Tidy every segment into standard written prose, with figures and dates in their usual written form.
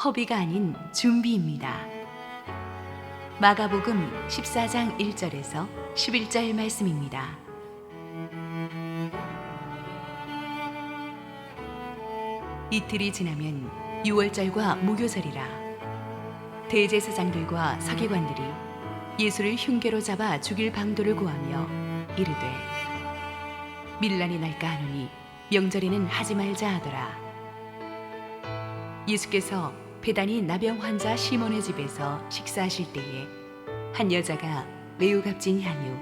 허비가 아닌 준비입니다. 마가복음 14장 1절에서 11절 말씀입니다. 이틀이 지나면 유월절과 무교절이라. 대제사장들과 서기관들이 예수를 흉계로 잡아 죽일 방도를 구하며 이르되 밀란이 날까 하노니 명절에는 하지 말자 하더라. 예수께서 베다니 나병 환자 시몬의 집에서 식사하실 때에 한 여자가 매우 값진 향유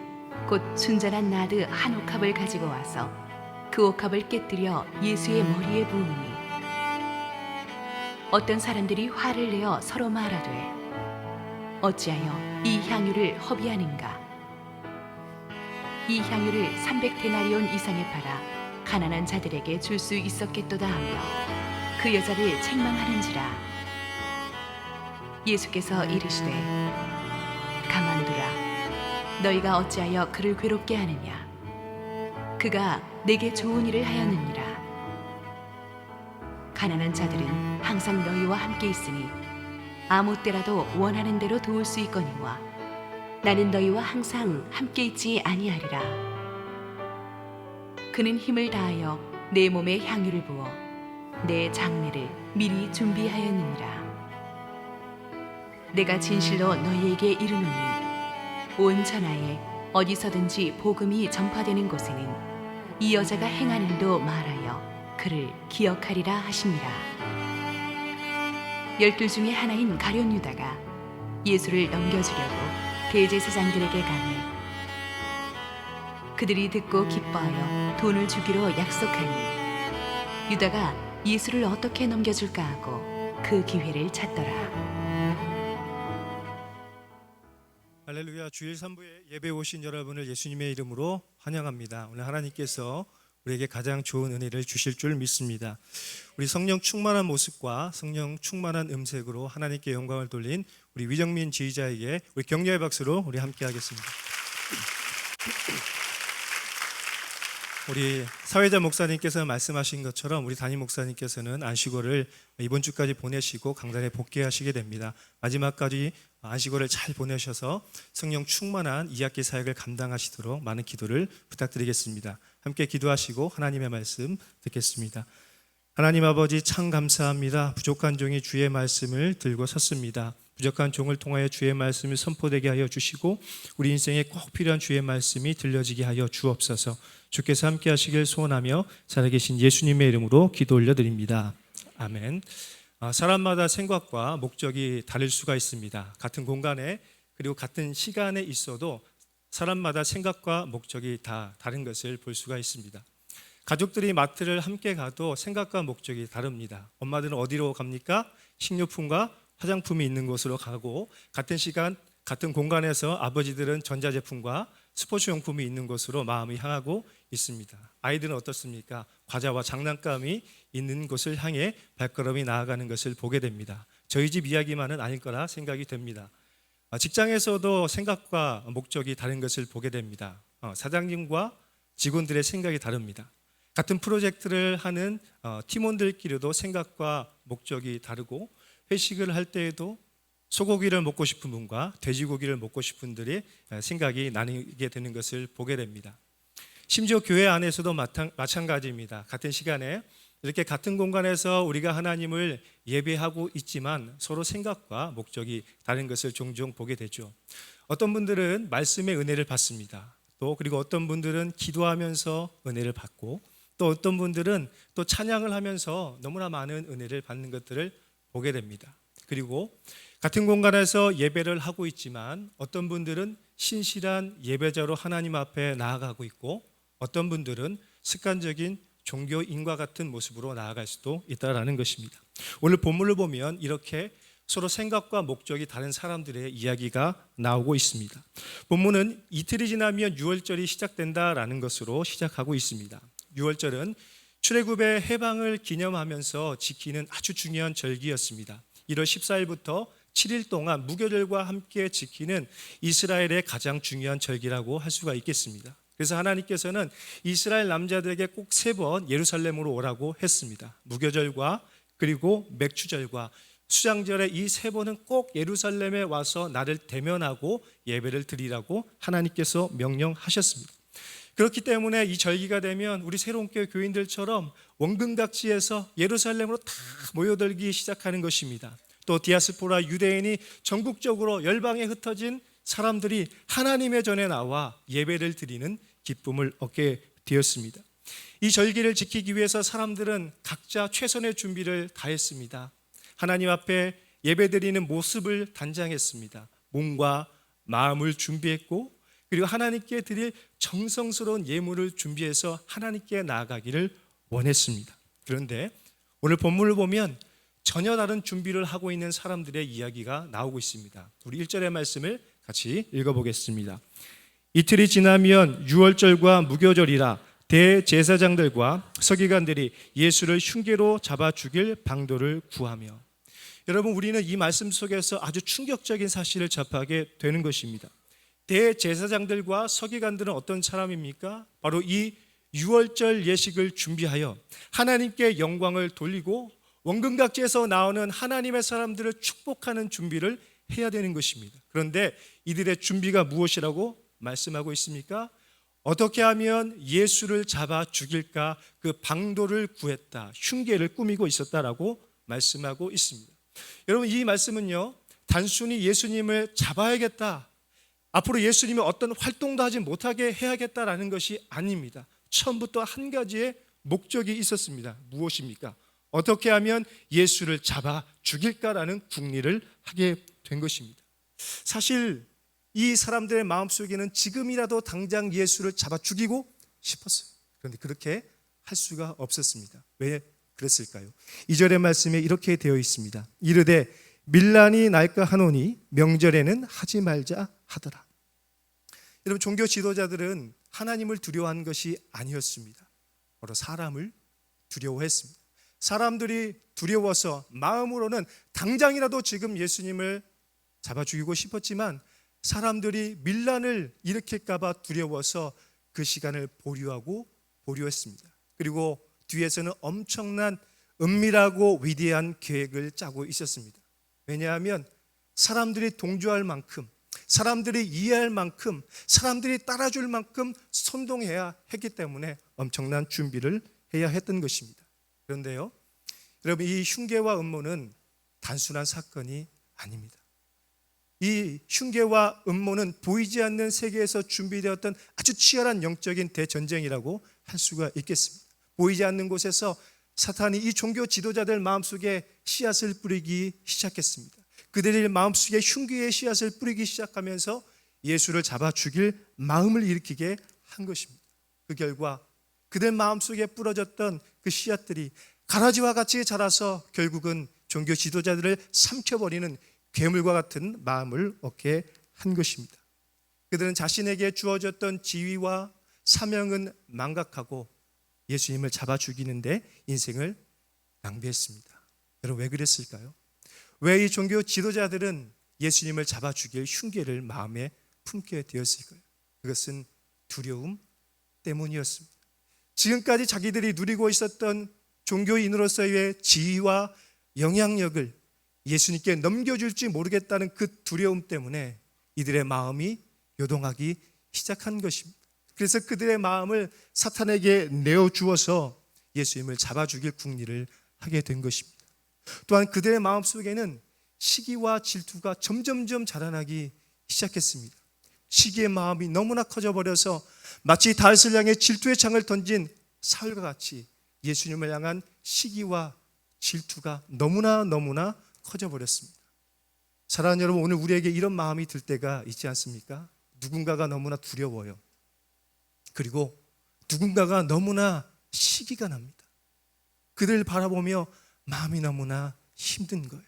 곧 순전한 나드 한 옥합을 가지고 와서 그 옥합을 깨뜨려 예수의 머리에 부으니 어떤 사람들이 화를 내어 서로 말하되 어찌하여 이 향유를 허비하는가. 이 향유를 300데나리온 이상에 팔아 가난한 자들에게 줄 수 있었겠도다 하며 그 여자를 책망하는지라. 예수께서 이르시되 가만두라. 너희가 어찌하여 그를 괴롭게 하느냐. 그가 내게 좋은 일을 하였느니라. 가난한 자들은 항상 너희와 함께 있으니 아무 때라도 원하는 대로 도울 수 있거니와 나는 너희와 항상 함께 있지 아니하리라. 그는 힘을 다하여 내 몸에 향유를 부어 내 장례를 미리 준비하였느니라. 내가 진실로 너희에게 이르노니 온 천하에 어디서든지 복음이 전파되는 곳에는 이 여자가 행한 일도 말하여 그를 기억하리라 하시니라. 12 중에 하나인 가룟 유다가 예수를 넘겨주려고 대제사장들에게 가니 그들이 듣고 기뻐하여 돈을 주기로 약속하니 유다가 예수를 어떻게 넘겨줄까 하고 그 기회를 찾더라. 할렐루야. 주일 3부에 예배 오신 여러분을 예수님의 이름으로 환영합니다. 오늘 하나님께서 우리에게 가장 좋은 은혜를 주실 줄 믿습니다. 우리 성령 충만한 모습과 성령 충만한 음색으로 하나님께 영광을 돌린 우리 위정민 지휘자에게 우리 격려의 박수로 우리 함께 하겠습니다. 우리 사회자 목사님께서 말씀하신 것처럼 우리 담임 목사님께서는 안식월을 이번 주까지 보내시고 강단에 복귀하시게 됩니다. 마지막까지 안식월을 잘 보내셔서 성령 충만한 2학기 사역을 감당하시도록 많은 기도를 부탁드리겠습니다. 함께 기도하시고 하나님의 말씀 듣겠습니다. 하나님 아버지 참 감사합니다. 부족한 종이 주의 말씀을 들고 섰습니다. 부족한 종을 통하여 주의 말씀을 선포되게 하여 주시고 우리 인생에 꼭 필요한 주의 말씀이 들려지게 하여 주옵소서. 주께서 함께 하시길 소원하며 살아계신 예수님의 이름으로 기도 올려드립니다. 아멘. 사람마다 생각과 목적이 다를 수가 있습니다. 같은 공간에 그리고 같은 시간에 있어도 사람마다 생각과 목적이 다 다른 것을 볼 수가 있습니다. 가족들이 마트를 함께 가도 생각과 목적이 다릅니다. 엄마들은 어디로 갑니까? 식료품과 화장품이 있는 곳으로 가고 같은 시간 같은 공간에서 아버지들은 전자제품과 스포츠용품이 있는 곳으로 마음이 향하고 있습니다. 아이들은 어떻습니까? 과자와 장난감이 있는 곳을 향해 발걸음이 나아가는 것을 보게 됩니다. 저희 집 이야기만은 아닐 거라 생각이 됩니다. 직장에서도 생각과 목적이 다른 것을 보게 됩니다. 사장님과 직원들의 생각이 다릅니다. 같은 프로젝트를 하는 팀원들끼리도 생각과 목적이 다르고 회식을 할 때에도 소고기를 먹고 싶은 분과 돼지고기를 먹고 싶은 분들의 생각이 나뉘게 되는 것을 보게 됩니다. 심지어 교회 안에서도 마찬가지입니다. 같은 시간에 이렇게 같은 공간에서 우리가 하나님을 예배하고 있지만 서로 생각과 목적이 다른 것을 종종 보게 되죠. 어떤 분들은 말씀의 은혜를 받습니다. 또 그리고 어떤 분들은 기도하면서 은혜를 받고 또 어떤 분들은 또 찬양을 하면서 너무나 많은 은혜를 받는 것들을 보게 됩니다. 그리고 같은 공간에서 예배를 하고 있지만 어떤 분들은 신실한 예배자로 하나님 앞에 나아가고 있고 어떤 분들은 습관적인 종교인과 같은 모습으로 나아갈 수도 있다는 것입니다. 오늘 본문을 보면 이렇게 서로 생각과 목적이 다른 사람들의 이야기가 나오고 있습니다. 본문은 이틀이 지나면 유월절이 시작된다라는 것으로 시작하고 있습니다. 유월절은 출애굽의 해방을 기념하면서 지키는 아주 중요한 절기였습니다. 1월 14일부터 7일 동안 무교절과 함께 지키는 이스라엘의 가장 중요한 절기라고 할 수가 있겠습니다. 그래서 하나님께서는 이스라엘 남자들에게 꼭 3번 예루살렘으로 오라고 했습니다. 무교절과 그리고 맥주절과 수장절에 이 세 번은 꼭 예루살렘에 와서 나를 대면하고 예배를 드리라고 하나님께서 명령하셨습니다. 그렇기 때문에 이 절기가 되면 우리 새로운 교회 교인들처럼 원근각지에서 예루살렘으로 다 모여들기 시작하는 것입니다. 또 디아스포라 유대인이 전국적으로 열방에 흩어진 사람들이 하나님의 전에 나와 예배를 드리는 기쁨을 얻게 되었습니다. 이 절기를 지키기 위해서 사람들은 각자 최선의 준비를 다했습니다. 하나님 앞에 예배드리는 모습을 단장했습니다. 몸과 마음을 준비했고, 그리고 하나님께 드릴 정성스러운 예물을 준비해서 하나님께 나아가기를 원했습니다. 그런데 오늘 본문을 보면 전혀 다른 준비를 하고 있는 사람들의 이야기가 나오고 있습니다. 우리 1절의 말씀을 같이 읽어보겠습니다. 이틀이 지나면 유월절과 무교절이라 대제사장들과 서기관들이 예수를 흉계로 잡아 죽일 방도를 구하며. 여러분, 우리는 이 말씀 속에서 아주 충격적인 사실을 접하게 되는 것입니다. 대제사장들과 서기관들은 어떤 사람입니까? 바로 이 유월절 예식을 준비하여 하나님께 영광을 돌리고 원근각지에서 나오는 하나님의 사람들을 축복하는 준비를 해야 되는 것입니다. 그런데 이들의 준비가 무엇이라고 말씀하고 있습니까? 어떻게 하면 예수를 잡아 죽일까 그 방도를 구했다, 흉계를 꾸미고 있었다라고 말씀하고 있습니다. 여러분, 이 말씀은요, 단순히 예수님을 잡아야겠다, 앞으로 예수님이 어떤 활동도 하지 못하게 해야겠다라는 것이 아닙니다. 처음부터 한 가지의 목적이 있었습니다. 무엇입니까? 어떻게 하면 예수를 잡아 죽일까라는 궁리를 하게 된 것입니다. 사실 이 사람들의 마음속에는 지금이라도 당장 예수를 잡아 죽이고 싶었어요. 그런데 그렇게 할 수가 없었습니다. 왜 그랬을까요? 2절의 말씀에 이렇게 되어 있습니다. 이르되 밀란이 날까 하노니 명절에는 하지 말자 하더라. 여러분, 종교 지도자들은 하나님을 두려워한 것이 아니었습니다. 바로 사람을 두려워했습니다. 사람들이 두려워서 마음으로는 당장이라도 지금 예수님을 잡아 죽이고 싶었지만 사람들이 밀란을 일으킬까 봐 두려워서 그 시간을 보류했습니다. 그리고 뒤에서는 엄청난 은밀하고 위대한 계획을 짜고 있었습니다. 왜냐하면 사람들이 동조할 만큼, 사람들이 이해할 만큼, 사람들이 따라줄 만큼 선동해야 했기 때문에 엄청난 준비를 해야 했던 것입니다. 그런데요, 여러분, 이 흉계와 음모는 단순한 사건이 아닙니다. 이 흉계와 음모는 보이지 않는 세계에서 준비되었던 아주 치열한 영적인 대전쟁이라고 할 수가 있겠습니다. 보이지 않는 곳에서 사탄이 이 종교 지도자들 마음속에 씨앗을 뿌리기 시작했습니다. 그들의 마음속에 흉계의 씨앗을 뿌리기 시작하면서 예수를 잡아 죽일 마음을 일으키게 한 것입니다. 그 결과 그들 마음속에 뿌려졌던 그 씨앗들이 가라지와 같이 자라서 결국은 종교 지도자들을 삼켜버리는 괴물과 같은 마음을 얻게 한 것입니다. 그들은 자신에게 주어졌던 지위와 사명은 망각하고 예수님을 잡아 죽이는데 인생을 낭비했습니다. 여러분, 왜 그랬을까요? 왜 이 종교 지도자들은 예수님을 잡아 죽일 흉계를 마음에 품게 되었을까요? 그것은 두려움 때문이었습니다. 지금까지 자기들이 누리고 있었던 종교인으로서의 지위와 영향력을 예수님께 넘겨줄지 모르겠다는 그 두려움 때문에 이들의 마음이 요동하기 시작한 것입니다. 그래서 그들의 마음을 사탄에게 내어주어서 예수님을 잡아 죽일 궁리를 하게 된 것입니다. 또한 그들의 마음속에는 시기와 질투가 점점점 자라나기 시작했습니다. 시기의 마음이 너무나 커져버려서 마치 다윗을 향해 질투의 창을 던진 사울과 같이 예수님을 향한 시기와 질투가 너무나 커져버렸습니다. 사랑하는 여러분, 오늘 우리에게 이런 마음이 들 때가 있지 않습니까? 누군가가 너무나 두려워요. 그리고 누군가가 너무나 시기가 납니다. 그들을 바라보며 마음이 너무나 힘든 거예요.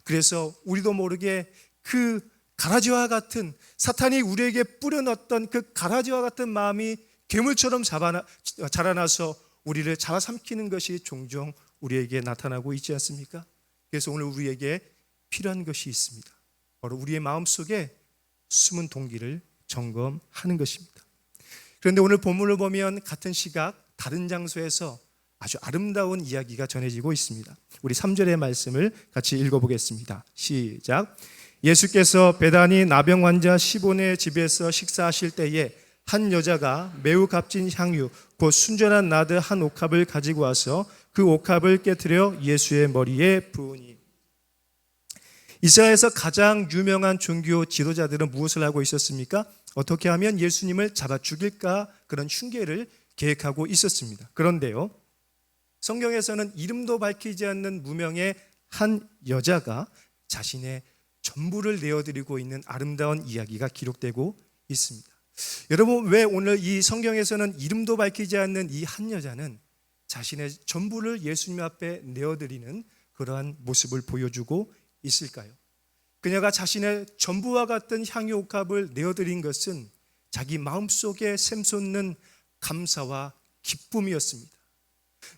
그래서 우리도 모르게 그 가라지와 같은, 사탄이 우리에게 뿌려넣었던 그 가라지와 같은 마음이 괴물처럼 자라나서 우리를 잡아삼키는 것이 종종 우리에게 나타나고 있지 않습니까? 그래서 오늘 우리에게 필요한 것이 있습니다. 바로 우리의 마음속에 숨은 동기를 점검하는 것입니다. 그런데 오늘 본문을 보면 같은 시각 다른 장소에서 아주 아름다운 이야기가 전해지고 있습니다. 우리 3절의 말씀을 같이 읽어보겠습니다. 시작. 예수께서 베다니 나병 환자 시몬의 집에서 식사하실 때에 한 여자가 매우 값진 향유 곧 순전한 나드 한 옥합을 가지고 와서 그 옥합을 깨트려 예수의 머리에 부으니. 이스라엘에서 가장 유명한 종교 지도자들은 무엇을 하고 있었습니까? 어떻게 하면 예수님을 잡아 죽일까 그런 흉계를 계획하고 있었습니다. 그런데요, 성경에서는 이름도 밝히지 않는 무명의 한 여자가 자신의 전부를 내어드리고 있는 아름다운 이야기가 기록되고 있습니다. 여러분, 왜 오늘 이 성경에서는 이름도 밝히지 않는 이 한 여자는 자신의 전부를 예수님 앞에 내어드리는 그러한 모습을 보여주고 있을까요? 그녀가 자신의 전부와 같은 향유 옥합을 내어드린 것은 자기 마음속에 샘솟는 감사와 기쁨이었습니다.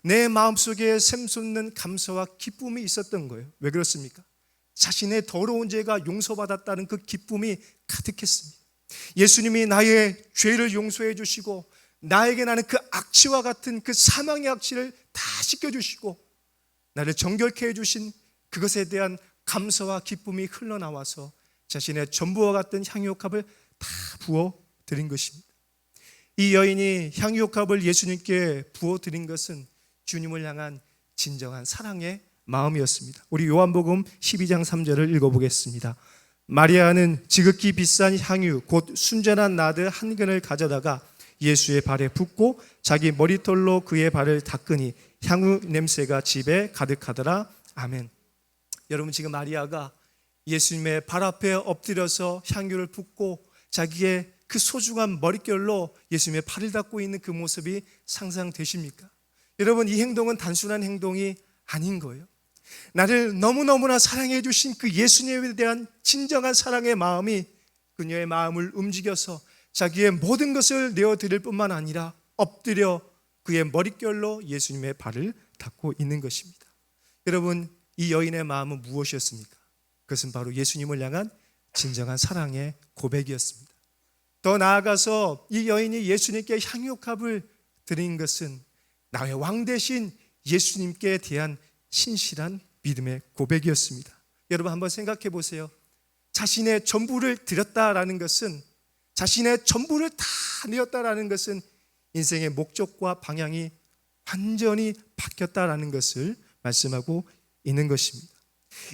내 마음속에 샘솟는 감사와 기쁨이 있었던 거예요. 왜 그렇습니까? 자신의 더러운 죄가 용서받았다는 그 기쁨이 가득했습니다. 예수님이 나의 죄를 용서해 주시고 나에게 나는 그 악취와 같은 그 사망의 악취를 다 씻겨주시고 나를 정결케 해주신 그것에 대한 감사와 기쁨이 흘러나와서 자신의 전부와 같은 향유옥합을 다 부어드린 것입니다. 이 여인이 향유옥합을 예수님께 부어드린 것은 주님을 향한 진정한 사랑의 마음이었습니다. 우리 요한복음 12장 3절을 읽어보겠습니다. 마리아는 지극히 비싼 향유 곧 순전한 나드 한 근을 가져다가 예수의 발에 붓고 자기 머리털로 그의 발을 닦으니 향유 냄새가 집에 가득하더라. 아멘. 여러분, 지금 마리아가 예수님의 발 앞에 엎드려서 향유를 붓고 자기의 그 소중한 머릿결로 예수님의 발을 닦고 있는 그 모습이 상상되십니까? 여러분, 이 행동은 단순한 행동이 아닌 거예요. 나를 너무너무나 사랑해 주신 그 예수님에 대한 진정한 사랑의 마음이 그녀의 마음을 움직여서 자기의 모든 것을 내어드릴 뿐만 아니라 엎드려 그의 머릿결로 예수님의 발을 닦고 있는 것입니다. 여러분, 이 여인의 마음은 무엇이었습니까? 그것은 바로 예수님을 향한 진정한 사랑의 고백이었습니다. 더 나아가서 이 여인이 예수님께 향유옥합을 드린 것은 나의 왕 대신 예수님께 대한 신실한 믿음의 고백이었습니다. 여러분, 한번 생각해 보세요. 자신의 전부를 드렸다라는 것은, 자신의 전부를 다 내었다라는 것은 인생의 목적과 방향이 완전히 바뀌었다라는 것을 말씀하고 있는 것입니다.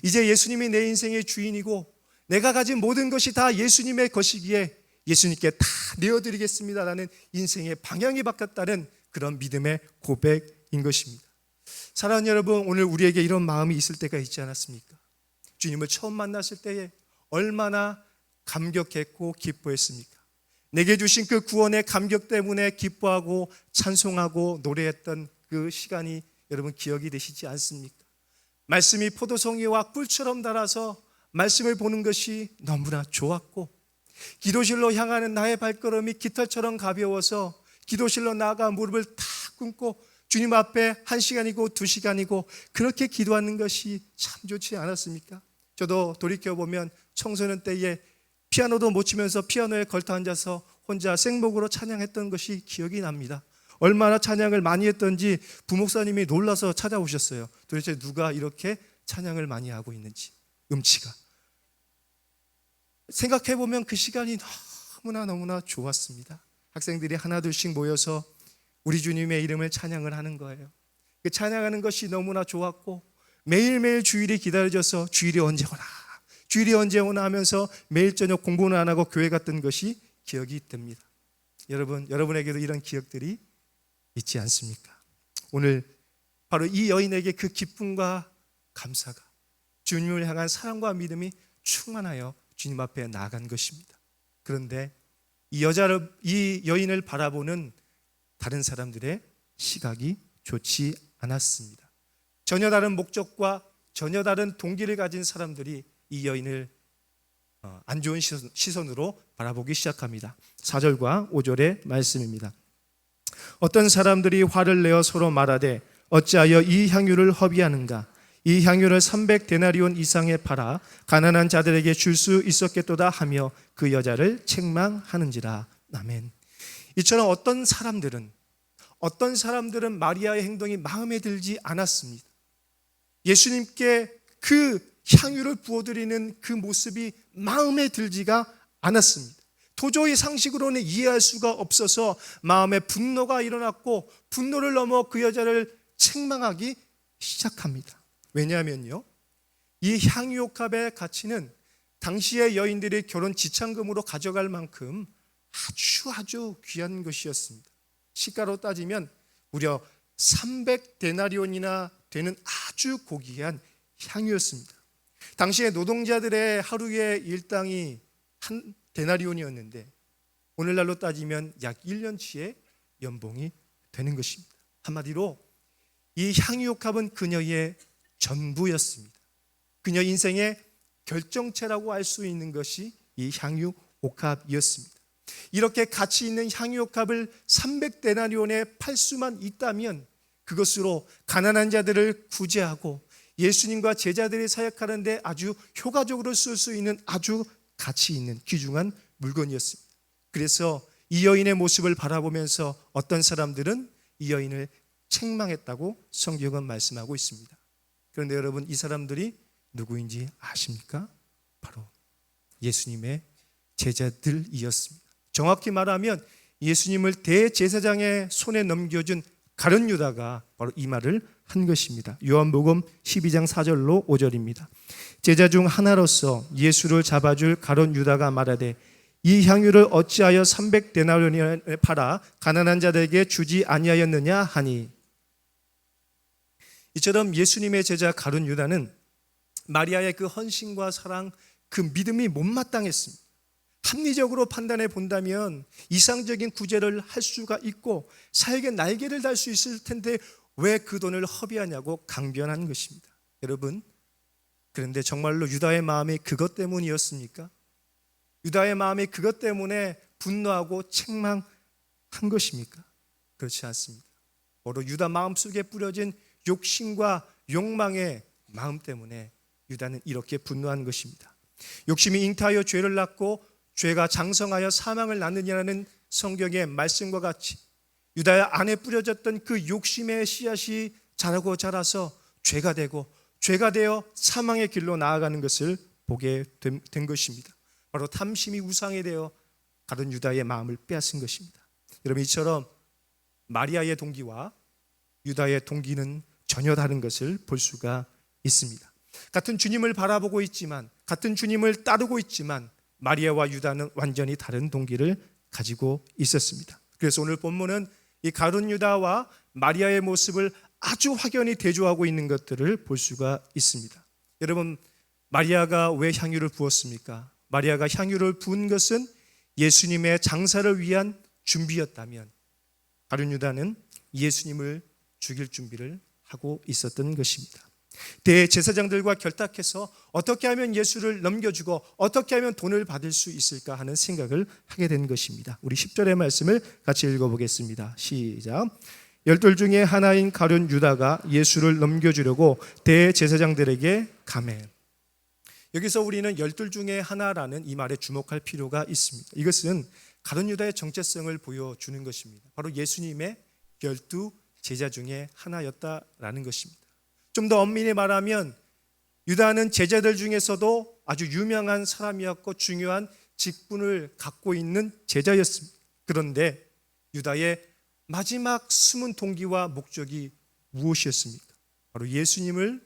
이제 예수님이 내 인생의 주인이고 내가 가진 모든 것이 다 예수님의 것이기에 예수님께 다 내어드리겠습니다라는 인생의 방향이 바뀌었다는 그런 믿음의 고백인 것입니다. 사랑하는 여러분, 오늘 우리에게 이런 마음이 있을 때가 있지 않았습니까? 주님을 처음 만났을 때에 얼마나 감격했고 기뻐했습니까? 내게 주신 그 구원의 감격 때문에 기뻐하고 찬송하고 노래했던 그 시간이 여러분 기억이 되시지 않습니까? 말씀이 포도송이와 꿀처럼 달아서 말씀을 보는 것이 너무나 좋았고, 기도실로 향하는 나의 발걸음이 깃털처럼 가벼워서 기도실로 나아가 무릎을 탁 꿇고 주님 앞에 1시간이고 2시간이고 그렇게 기도하는 것이 참 좋지 않았습니까? 저도 돌이켜보면 청소년 때에 피아노도 못 치면서 피아노에 걸터 앉아서 혼자 생목으로 찬양했던 것이 기억이 납니다. 얼마나 찬양을 많이 했던지 부목사님이 놀라서 찾아오셨어요. 도대체 누가 이렇게 찬양을 많이 하고 있는지, 음치가. 생각해보면 그 시간이 너무나 좋았습니다. 학생들이 하나둘씩 모여서 우리 주님의 이름을 찬양을 하는 거예요. 그 찬양하는 것이 너무나 좋았고 매일매일 주일이 기다려져서 주일이 언제 오나 하면서 매일 저녁 공부는 안 하고 교회 갔던 것이 기억이 듭니다. 여러분에게도 이런 기억들이 있지 않습니까? 오늘 바로 이 여인에게 그 기쁨과 감사가 주님을 향한 사랑과 믿음이 충만하여 주님 앞에 나아간 것입니다. 그런데 이 여인을 바라보는 다른 사람들의 시각이 좋지 않았습니다. 전혀 다른 목적과 전혀 다른 동기를 가진 사람들이 이 여인을 안 좋은 시선으로 바라보기 시작합니다. 4절과 5절의 말씀입니다. 어떤 사람들이 화를 내어 서로 말하되 어찌하여 이 향유를 허비하는가? 이 향유를 300데나리온 이상에 팔아 가난한 자들에게 줄 수 있었겠도다 하며 그 여자를 책망하는지라. 아멘. 이처럼 어떤 사람들은 어떤 사람들은 마리아의 행동이 마음에 들지 않았습니다. 예수님께 그 향유를 부어드리는 그 모습이 마음에 들지가 않았습니다. 도저히 상식으로는 이해할 수가 없어서 마음에 분노가 일어났고 분노를 넘어 그 여자를 책망하기 시작합니다. 왜냐하면요, 이 향유옥합의 가치는 당시의 여인들이 결혼 지참금으로 가져갈 만큼 아주 귀한 것이었습니다. 시가로 따지면 무려 300데나리온이나 되는 아주 고귀한 향유였습니다. 당시의 노동자들의 하루의 일당이 한 데나리온이었는데 오늘날로 따지면 약 1년치의 연봉이 되는 것입니다. 한마디로 이 향유옥합은 그녀의 전부였습니다. 그녀 인생의 결정체라고 할 수 있는 것이 이 향유옥합이었습니다. 이렇게 가치 있는 향유옥합을 300데나리온에 팔 수만 있다면 그것으로 가난한 자들을 구제하고 예수님과 제자들이 사역하는 데 아주 효과적으로 쓸 수 있는 아주 가치 있는 귀중한 물건이었습니다. 그래서 이 여인의 모습을 바라보면서 어떤 사람들은 이 여인을 책망했다고 성경은 말씀하고 있습니다. 그런데 여러분, 이 사람들이 누구인지 아십니까? 바로 예수님의 제자들이었습니다. 정확히 말하면 예수님을 대제사장의 손에 넘겨준 가룟 유다가 바로 이 말을 한 것입니다. 요한복음 12장 4절로 5절입니다. 제자 중 하나로서 예수를 잡아줄 가룟 유다가 말하되 이 향유를 어찌하여 300데나리온에 팔아 가난한 자들에게 주지 아니하였느냐 하니, 이처럼 예수님의 제자 가룟 유다는 마리아의 그 헌신과 사랑, 그 믿음이 못마땅했습니다. 합리적으로 판단해 본다면 이상적인 구제를 할 수가 있고 사역에 날개를 달 수 있을 텐데 왜 그 돈을 허비하냐고 강변한 것입니다. 여러분, 그런데 정말로 유다의 마음이 그것 때문이었습니까? 유다의 마음이 그것 때문에 분노하고 책망한 것입니까? 그렇지 않습니다. 바로 유다 마음속에 뿌려진 욕심과 욕망의 마음 때문에 유다는 이렇게 분노한 것입니다. 욕심이 잉태하여 죄를 낳고 죄가 장성하여 사망을 낳느냐는 성경의 말씀과 같이 유다의 안에 뿌려졌던 그 욕심의 씨앗이 자라고 자라서 죄가 되고 죄가 되어 사망의 길로 나아가는 것을 보게 된 것입니다. 바로 탐심이 우상이 되어 가룟 유다의 마음을 빼앗은 것입니다. 여러분, 이처럼 마리아의 동기와 유다의 동기는 전혀 다른 것을 볼 수가 있습니다. 같은 주님을 바라보고 있지만, 같은 주님을 따르고 있지만 마리아와 유다는 완전히 다른 동기를 가지고 있었습니다. 그래서 오늘 본문은 이 가룟 유다와 마리아의 모습을 아주 확연히 대조하고 있는 것들을 볼 수가 있습니다. 여러분, 마리아가 왜 향유를 부었습니까? 마리아가 향유를 부은 것은 예수님의 장사를 위한 준비였다면 가룟 유다는 예수님을 죽일 준비를 하고 있었던 것입니다. 대제사장들과 결탁해서 어떻게 하면 예수를 넘겨주고 어떻게 하면 돈을 받을 수 있을까 하는 생각을 하게 된 것입니다. 우리 10절의 말씀을 같이 읽어보겠습니다. 시작. 열둘 중에 하나인 가룟 유다가 예수를 넘겨주려고 대제사장들에게 가매. 여기서 우리는 열둘 중에 하나라는 이 말에 주목할 필요가 있습니다. 이것은 가룟 유다의 정체성을 보여주는 것입니다. 바로 예수님의 12 제자 중에 하나였다라는 것입니다. 좀 더 엄밀히 말하면 유다는 제자들 중에서도 아주 유명한 사람이었고 중요한 직분을 갖고 있는 제자였습니다. 그런데 유다의 마지막 숨은 동기와 목적이 무엇이었습니까? 바로 예수님을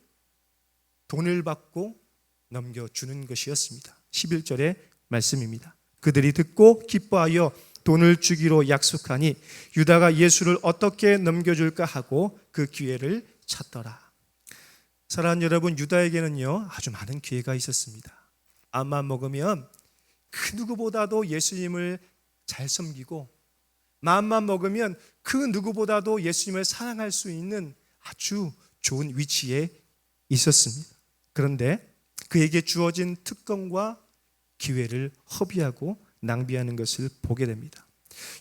돈을 받고 넘겨주는 것이었습니다. 11절의 말씀입니다. 그들이 듣고 기뻐하여 돈을 주기로 약속하니 유다가 예수를 어떻게 넘겨줄까 하고 그 기회를 찾더라. 사랑하는 여러분, 유다에게는요 아주 많은 기회가 있었습니다. 마음만 먹으면 그 누구보다도 예수님을 잘 섬기고 마음만 먹으면 그 누구보다도 예수님을 사랑할 수 있는 아주 좋은 위치에 있었습니다. 그런데 그에게 주어진 특권과 기회를 허비하고 낭비하는 것을 보게 됩니다.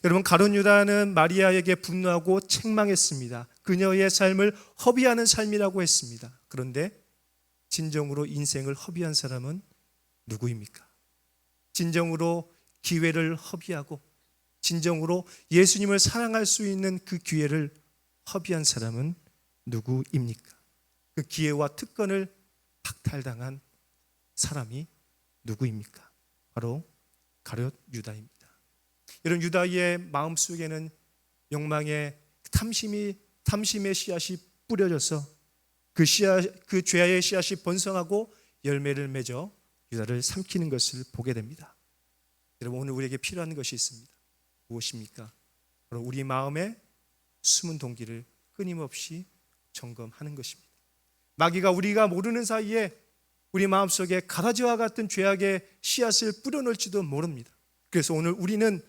여러분, 가룟 유다는 마리아에게 분노하고 책망했습니다. 그녀의 삶을 허비하는 삶이라고 했습니다. 그런데 진정으로 인생을 허비한 사람은 누구입니까? 진정으로 기회를 허비하고 진정으로 예수님을 사랑할 수 있는 그 기회를 허비한 사람은 누구입니까? 그 기회와 특권을 박탈당한 사람이 누구입니까? 바로 가룟 유다입니다. 여러분, 유다의 마음속에는 욕망의 탐심의 씨앗이 뿌려져서 그 죄의 씨앗이 번성하고 열매를 맺어 유다를 삼키는 것을 보게 됩니다. 여러분, 오늘 우리에게 필요한 것이 있습니다. 무엇입니까? 바로 우리 마음의 숨은 동기를 끊임없이 점검하는 것입니다. 마귀가 우리가 모르는 사이에 우리 마음속에 가라지와 같은 죄악의 씨앗을 뿌려놓을지도 모릅니다. 그래서 오늘 우리는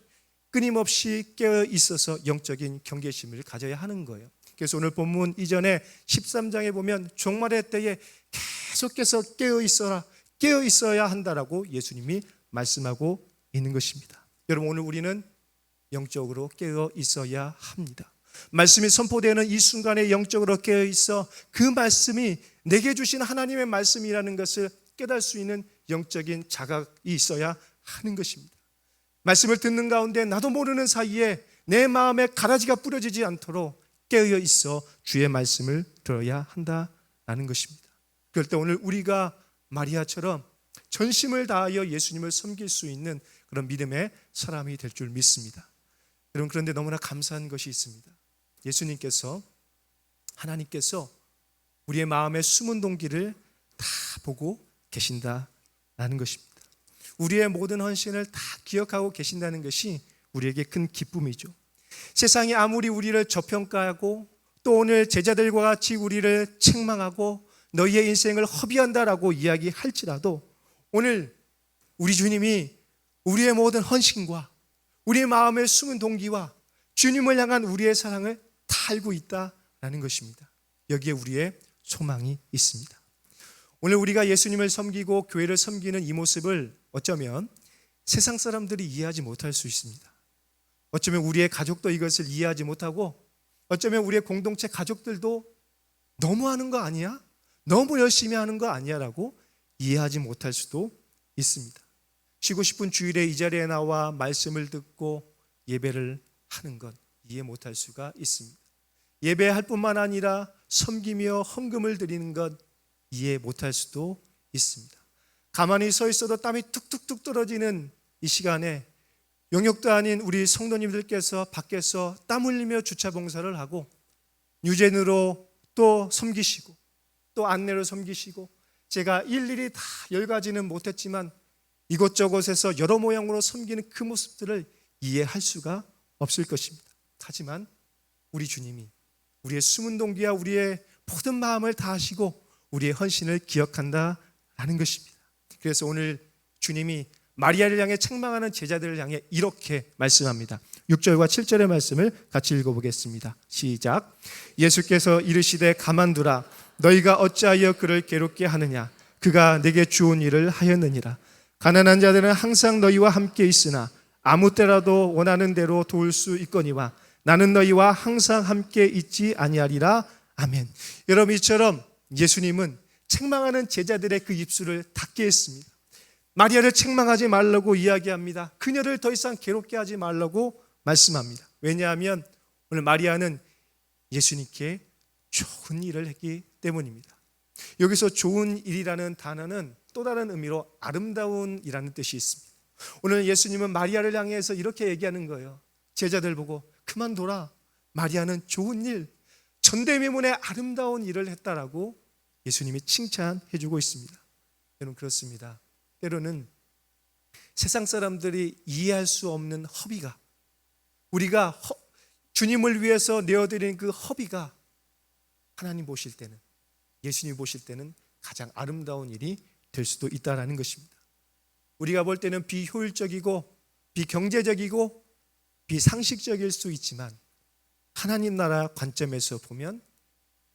끊임없이 깨어 있어서 영적인 경계심을 가져야 하는 거예요. 그래서 오늘 본문 이전에 13장에 보면 종말의 때에 계속해서 깨어 있어야 한다라고 예수님이 말씀하고 있는 것입니다. 여러분, 오늘 우리는 영적으로 깨어 있어야 합니다. 말씀이 선포되는 이 순간에 영적으로 깨어 있어 그 말씀이 내게 주신 하나님의 말씀이라는 것을 깨달을 수 있는 영적인 자각이 있어야 하는 것입니다. 말씀을 듣는 가운데 나도 모르는 사이에 내 마음에 가라지가 뿌려지지 않도록 깨어 있어 주의 말씀을 들어야 한다라는 것입니다. 그럴 때 오늘 우리가 마리아처럼 전심을 다하여 예수님을 섬길 수 있는 그런 믿음의 사람이 될 줄 믿습니다. 여러분, 그런데 너무나 감사한 것이 있습니다. 하나님께서 우리의 마음의 숨은 동기를 다 보고 계신다라는 것입니다. 우리의 모든 헌신을 다 기억하고 계신다는 것이 우리에게 큰 기쁨이죠. 세상이 아무리 우리를 저평가하고 또 오늘 제자들과 같이 우리를 책망하고 너희의 인생을 허비한다라고 이야기할지라도 오늘 우리 주님이 우리의 모든 헌신과 우리의 마음의 숨은 동기와 주님을 향한 우리의 사랑을 다 알고 있다라는 것입니다. 여기에 우리의 소망이 있습니다. 오늘 우리가 예수님을 섬기고 교회를 섬기는 이 모습을 어쩌면 세상 사람들이 이해하지 못할 수 있습니다. 어쩌면 우리의 가족도 이것을 이해하지 못하고 어쩌면 우리의 공동체 가족들도 너무하는 거 아니야? 너무 열심히 하는 거 아니야? 라고 이해하지 못할 수도 있습니다. 쉬고 싶은 주일에 이 자리에 나와 말씀을 듣고 예배를 하는 건 이해 못할 수가 있습니다. 예배할 뿐만 아니라 섬기며 헌금을 드리는 것 이해 못할 수도 있습니다. 가만히 서 있어도 땀이 뚝뚝뚝 떨어지는 이 시간에 영역도 아닌 우리 성도님들께서 밖에서 땀 흘리며 주차 봉사를 하고 유젠으로 또 섬기시고 또 안내로 섬기시고 제가 일일이 다 열가지는 못했지만 이곳저곳에서 여러 모양으로 섬기는 그 모습들을 이해할 수가 없을 것입니다. 하지만 우리 주님이 우리의 숨은 동기와 우리의 모든 마음을 다하시고 우리의 헌신을 기억한다라는 것입니다. 그래서 오늘 주님이 마리아를 향해 책망하는 제자들을 향해 이렇게 말씀합니다. 6절과 7절의 말씀을 같이 읽어보겠습니다. 시작. 예수께서 이르시되 가만두라. 너희가 어찌하여 그를 괴롭게 하느냐. 그가 내게 주온 일을 하였느니라. 가난한 자들은 항상 너희와 함께 있으나 아무 때라도 원하는 대로 도울 수 있거니와 나는 너희와 항상 함께 있지 아니하리라. 아멘. 여러분, 이처럼 예수님은 책망하는 제자들의 그 입술을 닫게 했습니다. 마리아를 책망하지 말라고 이야기합니다. 그녀를 더 이상 괴롭게 하지 말라고 말씀합니다. 왜냐하면 오늘 마리아는 예수님께 좋은 일을 했기 때문입니다. 여기서 좋은 일이라는 단어는 또 다른 의미로 아름다운이라는 뜻이 있습니다. 오늘 예수님은 마리아를 향해서 이렇게 얘기하는 거예요. 제자들 보고 그만둬라. 마리아는 좋은 일, 전대미문의 아름다운 일을 했다라고 예수님이 칭찬해주고 있습니다. 여러분, 그렇습니다. 때로는 세상 사람들이 이해할 수 없는 허비가 우리가 주님을 위해서 내어드리는 그 허비가 하나님 보실 때는 예수님 보실 때는 가장 아름다운 일이 될 수도 있다는 것입니다. 우리가 볼 때는 비효율적이고 비경제적이고 비상식적일 수 있지만 하나님 나라 관점에서 보면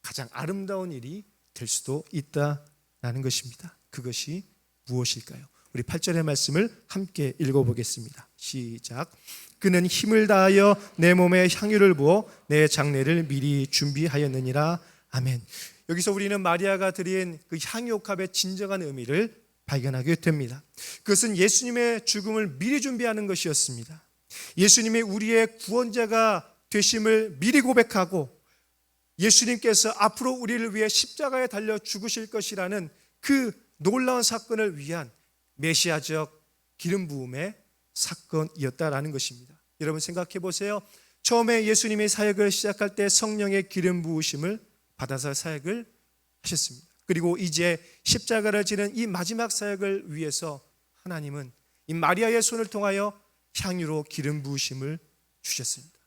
가장 아름다운 일이 될 수도 있다는 것입니다. 그것이 무엇일까요? 우리 8절의 말씀을 함께 읽어보겠습니다. 시작. 그는 힘을 다하여 내 몸에 향유를 부어 내 장례를 미리 준비하였느니라. 아멘. 여기서 우리는 마리아가 드린 그 향유옥합의 진정한 의미를 발견하게 됩니다. 그것은 예수님의 죽음을 미리 준비하는 것이었습니다. 예수님이 우리의 구원자가 되심을 미리 고백하고 예수님께서 앞으로 우리를 위해 십자가에 달려 죽으실 것이라는 그 놀라운 사건을 위한 메시아적 기름 부음의 사건이었다라는 것입니다. 여러분 생각해 보세요. 처음에 예수님이 사역을 시작할 때 성령의 기름 부으심을 받아서 사역을 하셨습니다. 그리고 이제 십자가를 지는 이 마지막 사역을 위해서 하나님은 이 마리아의 손을 통하여 향유로 기름 부으심을 주셨습니다.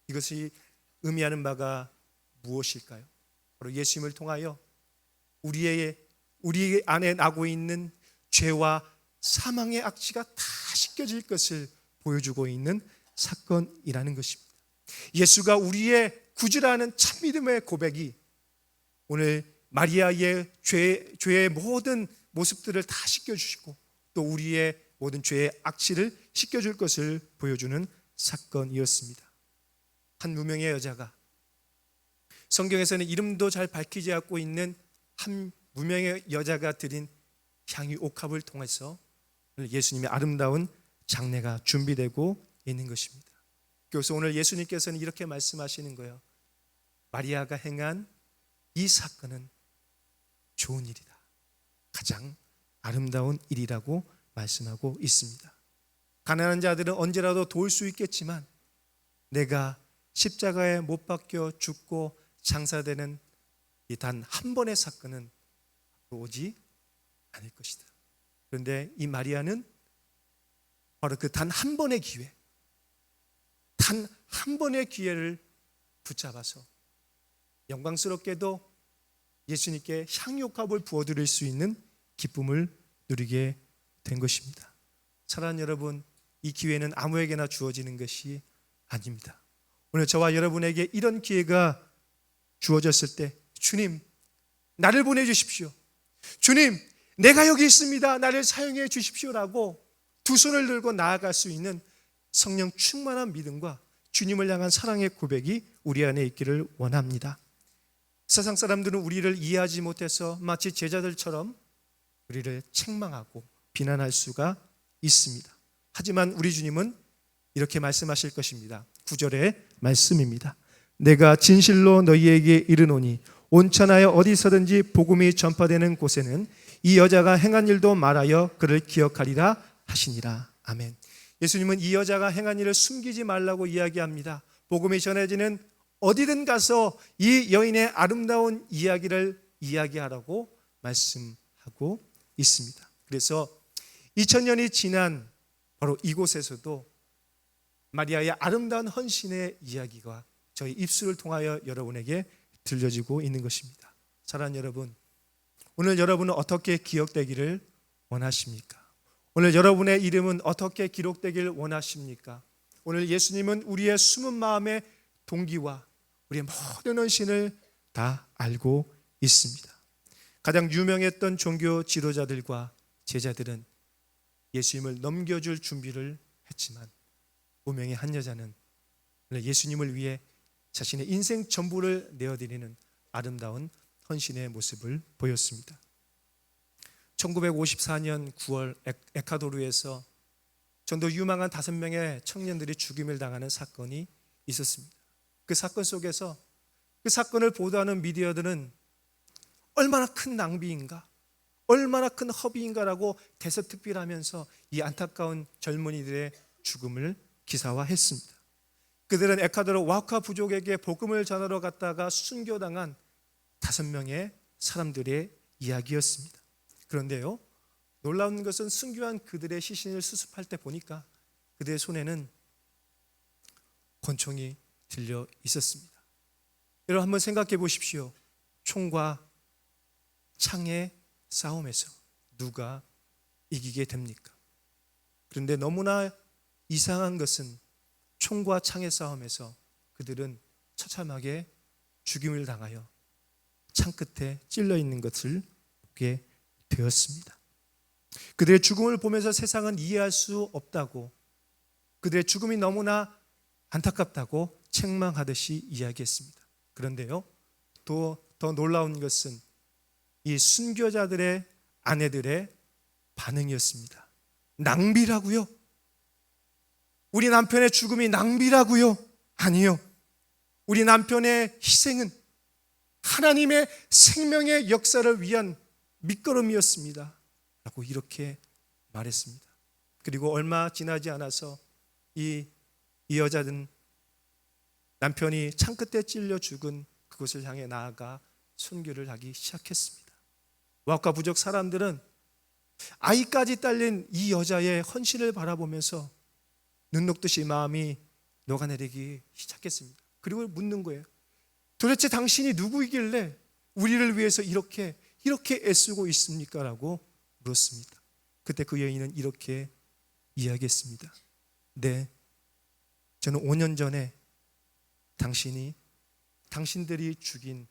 이것이 의미하는 바가 무엇일까요? 바로 예수님을 통하여 우리 안에 나고 있는 죄와 사망의 악취가 다 씻겨질 것을 보여주고 있는 사건이라는 것입니다. 예수가 우리의 구주라는 참믿음의 고백이 오늘 마리아의 죄의 모든 모습들을 다 씻겨주시고 또 우리의 모든 죄의 악취를 씻겨줄 것을 보여주는 사건이었습니다. 한 무명의 여자가, 성경에서는 이름도 잘 밝히지 않고 있는 한 무명의 여자가 드린 향유 옥합을 통해서 예수님의 아름다운 장례가 준비되고 있는 것입니다. 그래서 오늘 예수님께서는 이렇게 말씀하시는 거예요. 마리아가 행한 이 사건은 좋은 일이다. 가장 아름다운 일이라고 말씀하고 있습니다. 가난한 자들은 언제라도 도울 수 있겠지만 내가 십자가에 못 박혀 죽고 장사되는 이 단 한 번의 사건은 오지 않을 것이다. 그런데 이 마리아는 바로 그 단 한 번의 기회, 단 한 번의 기회를 붙잡아서 영광스럽게도 예수님께 향유옥합을 부어드릴 수 있는 기쁨을 누리게 된 것입니다. 사랑하는 여러분, 이 기회는 아무에게나 주어지는 것이 아닙니다. 오늘 저와 여러분에게 이런 기회가 주어졌을 때 주님, 나를 보내주십시오. 주님, 내가 여기 있습니다. 나를 사용해 주십시오라고 두 손을 들고 나아갈 수 있는 성령 충만한 믿음과 주님을 향한 사랑의 고백이 우리 안에 있기를 원합니다. 세상 사람들은 우리를 이해하지 못해서 마치 제자들처럼 우리를 책망하고 비난할 수가 있습니다. 하지만 우리 주님은 이렇게 말씀하실 것입니다. 9절의 말씀입니다. 내가 진실로 너희에게 이르노니 온천하여 어디서든지 복음이 전파되는 곳에는 이 여자가 행한 일도 말하여 그를 기억하리라 하시니라. 아멘. 예수님은 이 여자가 행한 일을 숨기지 말라고 이야기합니다. 복음이 전해지는 어디든 가서 이 여인의 아름다운 이야기를 이야기하라고 말씀하고 있습니다. 그래서 2000년이 지난 바로 이곳에서도 마리아의 아름다운 헌신의 이야기가 저희 입술을 통하여 여러분에게 들려지고 있는 것입니다. 사랑하는 여러분, 오늘 여러분은 어떻게 기억되기를 원하십니까? 오늘 여러분의 이름은 어떻게 기록되기를 원하십니까? 오늘 예수님은 우리의 숨은 마음의 동기와 우리의 모든 헌신을 다 알고 있습니다. 가장 유명했던 종교 지도자들과 제자들은 예수님을 넘겨줄 준비를 했지만 무명의 한 여자는 예수님을 위해 자신의 인생 전부를 내어드리는 아름다운 헌신의 모습을 보였습니다. 1954년 9월 에콰도르에서 전도 유망한 5명의 청년들이 죽임을 당하는 사건이 있었습니다. 그 사건 속에서 그 사건을 보도하는 미디어들은 얼마나 큰 낭비인가, 얼마나 큰 허비인가라고 대서특필하면서 이 안타까운 젊은이들의 죽음을 기사화했습니다. 그들은 에콰도르 와카 부족에게 복음을 전하러 갔다가 순교당한 5명의 사람들의 이야기였습니다. 그런데요, 놀라운 것은 순교한 그들의 시신을 수습할 때 보니까 그들의 손에는 권총이 들려 있었습니다. 여러분 한번 생각해 보십시오. 총과 창의 싸움에서 누가 이기게 됩니까? 그런데 너무나 이상한 것은 총과 창의 싸움에서 그들은 처참하게 죽임을 당하여 창 끝에 찔러 있는 것을 보게 되었습니다. 그들의 죽음을 보면서 세상은 이해할 수 없다고, 그들의 죽음이 너무나 안타깝다고 책망하듯이 이야기했습니다. 그런데요, 더 놀라운 것은 이 순교자들의 아내들의 반응이었습니다. 낭비라고요? 우리 남편의 죽음이 낭비라고요? 아니요. 우리 남편의 희생은 하나님의 생명의 역사를 위한 밑거름이었습니다 라고 이렇게 말했습니다. 그리고 얼마 지나지 않아서 이 여자는 남편이 창끝에 찔려 죽은 그곳을 향해 나아가 순교를 하기 시작했습니다. 와과 부족 사람들은 아이까지 딸린 이 여자의 헌신을 바라보면서 눈 녹듯이 마음이 녹아내리기 시작했습니다. 그리고 묻는 거예요. 도대체 당신이 누구이길래 우리를 위해서 이렇게 애쓰고 있습니까? 라고 물었습니다. 그때 그 여인은 이렇게 이야기했습니다. 네, 저는 5년 전에 당신들이 죽인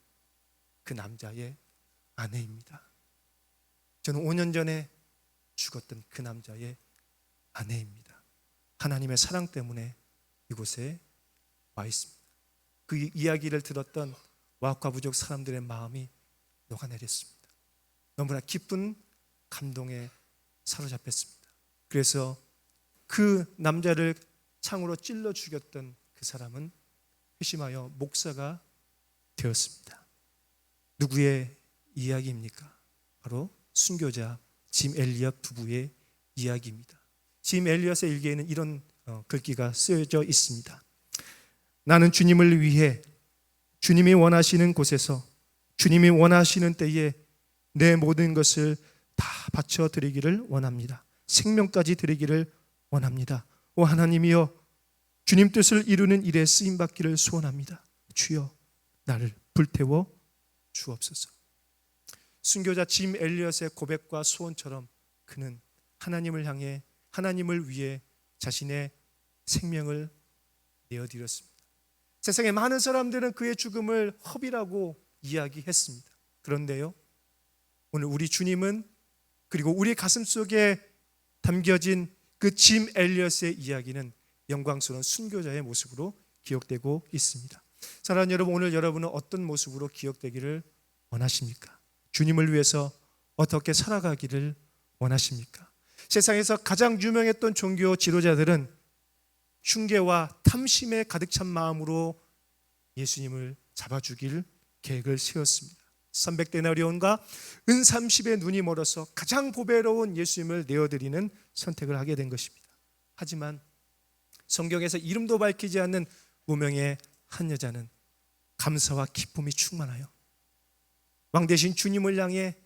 그 남자의 아내입니다. 저는 5년 전에 죽었던 그 남자의 아내입니다. 하나님의 사랑 때문에 이곳에 와 있습니다. 그 이야기를 들었던 와과 부족 사람들의 마음이 녹아내렸습니다. 너무나 기쁜 감동에 사로잡혔습니다. 그래서 그 남자를 창으로 찔러 죽였던 그 사람은 회심하여 목사가 되었습니다. 누구의 이야기입니까? 바로 순교자 짐 엘리엇 부부의 이야기입니다. 짐 엘리엇의 일기에는 이런 글귀가 쓰여져 있습니다. 나는 주님을 위해 주님이 원하시는 곳에서 주님이 원하시는 때에 내 모든 것을 다 바쳐 드리기를 원합니다. 생명까지 드리기를 원합니다. 오 하나님이여, 주님 뜻을 이루는 일에 쓰임 받기를 소원합니다. 주여 나를 불태워 주옵소서. 순교자 짐 엘리엇의 고백과 소원처럼 그는 하나님을 향해 하나님을 위해 자신의 생명을 내어드렸습니다. 세상에 많은 사람들은 그의 죽음을 허비라고 이야기했습니다. 그런데요, 오늘 우리 주님은 그리고 우리 가슴 속에 담겨진 그 짐 엘리엇의 이야기는 영광스러운 순교자의 모습으로 기억되고 있습니다. 사랑하는 여러분, 오늘 여러분은 어떤 모습으로 기억되기를 원하십니까? 주님을 위해서 어떻게 살아가기를 원하십니까? 세상에서 가장 유명했던 종교 지도자들은 흉계와 탐심에 가득 찬 마음으로 예수님을 잡아주길 계획을 세웠습니다. 300데나리온과 은 30의 눈이 멀어서 가장 보배로운 예수님을 내어드리는 선택을 하게 된 것입니다. 하지만 성경에서 이름도 밝히지 않는 무명의 한 여자는 감사와 기쁨이 충만하여 왕 대신 주님을 향해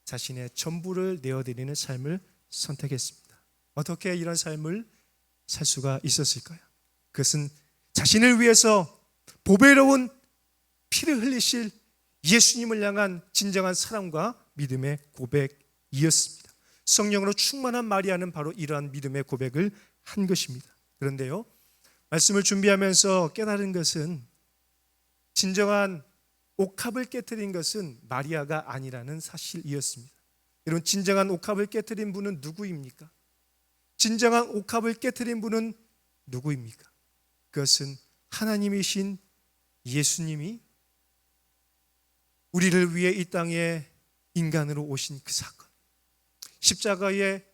자신의 전부를 내어드리는 삶을 선택했습니다. 어떻게 이런 삶을 살 수가 있었을까요? 그것은 자신을 위해서 보배로운 피를 흘리실 예수님을 향한 진정한 사랑과 믿음의 고백이었습니다. 성령으로 충만한 마리아는 바로 이러한 믿음의 고백을 한 것입니다. 그런데요, 말씀을 준비하면서 깨달은 것은 진정한 옥합을 깨트린 것은 마리아가 아니라는 사실이었습니다. 여러분, 진정한 옥합을 깨트린 분은 누구입니까? 진정한 옥합을 깨트린 분은 누구입니까? 그것은 하나님이신 예수님이 우리를 위해 이 땅에 인간으로 오신 그 사건, 십자가에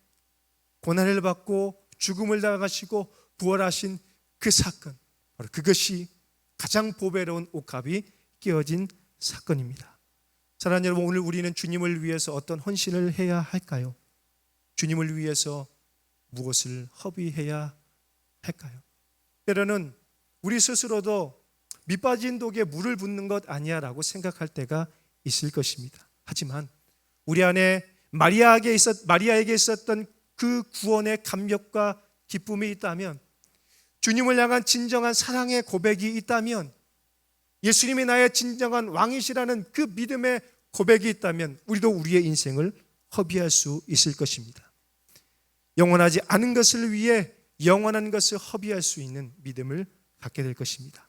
고난을 받고 죽음을 당하시고 부활하신 그 사건, 바로 그것이 가장 보배로운 옥합이 깨어진 사건입니다. 사랑하는 여러분, 오늘 우리는 주님을 위해서 어떤 헌신을 해야 할까요? 주님을 위해서 무엇을 허비해야 할까요? 때로는 우리 스스로도 밑빠진 독에 물을 붓는 것 아니야 라고 생각할 때가 있을 것입니다. 하지만 우리 안에 마리아에게 있었던 그 구원의 감격과 기쁨이 있다면, 주님을 향한 진정한 사랑의 고백이 있다면, 예수님이 나의 진정한 왕이시라는 그 믿음의 고백이 있다면 우리도 우리의 인생을 허비할 수 있을 것입니다. 영원하지 않은 것을 위해 영원한 것을 허비할 수 있는 믿음을 갖게 될 것입니다.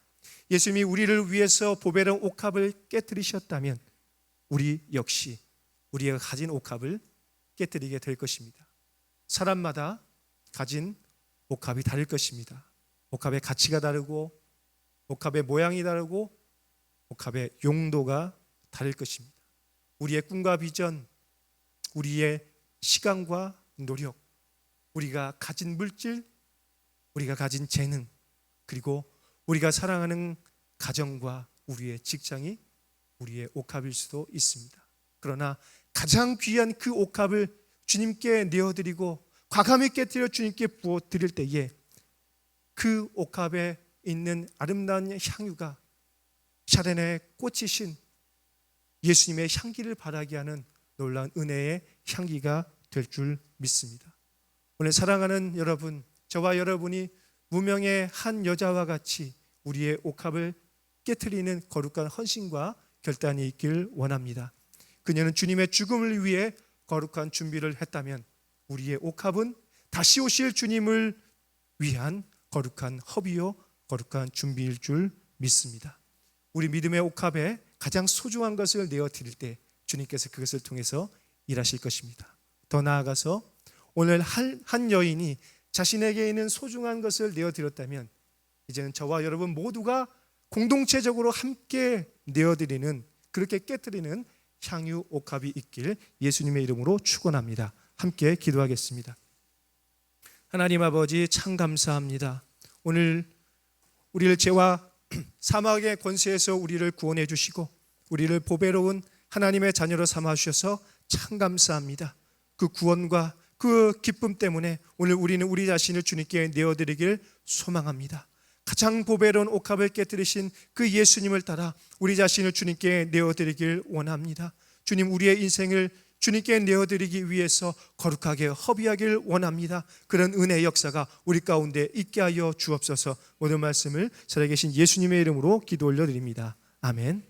예수님이 우리를 위해서 보배로운 옥합을 깨뜨리셨다면 우리 역시 우리가 가진 옥합을 깨뜨리게 될 것입니다. 사람마다 가진 옥합이 다를 것입니다. 옥합의 가치가 다르고 옥합의 모양이 다르고 옥합의 용도가 다를 것입니다. 우리의 꿈과 비전, 우리의 시간과 노력, 우리가 가진 물질, 우리가 가진 재능, 그리고 우리가 사랑하는 가정과 우리의 직장이 우리의 옥합일 수도 있습니다. 그러나 가장 귀한 그 옥합을 주님께 내어드리고 과감히 깨뜨려 주님께 부어드릴 때에 그 옥합에 있는 아름다운 향유가 샤렌의 꽃이신 예수님의 향기를 바라게 하는 놀라운 은혜의 향기가 될 줄 믿습니다. 오늘 사랑하는 여러분, 저와 여러분이 무명의 한 여자와 같이 우리의 옥합을 깨트리는 거룩한 헌신과 결단이 있길 원합니다. 그녀는 주님의 죽음을 위해 거룩한 준비를 했다면 우리의 옥합은 다시 오실 주님을 위한 거룩한 허비요 거룩한 준비일 줄 믿습니다. 우리 믿음의 옥합에 가장 소중한 것을 내어드릴 때 주님께서 그것을 통해서 일하실 것입니다. 더 나아가서 오늘 한 여인이 자신에게 있는 소중한 것을 내어드렸다면 이제는 저와 여러분 모두가 공동체적으로 함께 내어드리는, 그렇게 깨뜨리는 향유 옥합이 있길 예수님의 이름으로 축원합니다. 함께 기도하겠습니다. 하나님 아버지, 참 감사합니다. 오늘 우리를 죄와 사막의 권세에서 우리를 구원해 주시고 우리를 보배로운 하나님의 자녀로 삼아 주셔서 참 감사합니다. 그 구원과 그 기쁨 때문에 오늘 우리는 우리 자신을 주님께 내어드리길 소망합니다. 가장 보배로운 옥합을 깨뜨리신 그 예수님을 따라 우리 자신을 주님께 내어드리길 원합니다. 주님, 우리의 인생을 주님께 내어드리기 위해서 거룩하게 허비하길 원합니다. 그런 은혜의 역사가 우리 가운데 있게 하여 주옵소서. 모든 말씀을 살아계신 예수님의 이름으로 기도 올려드립니다. 아멘.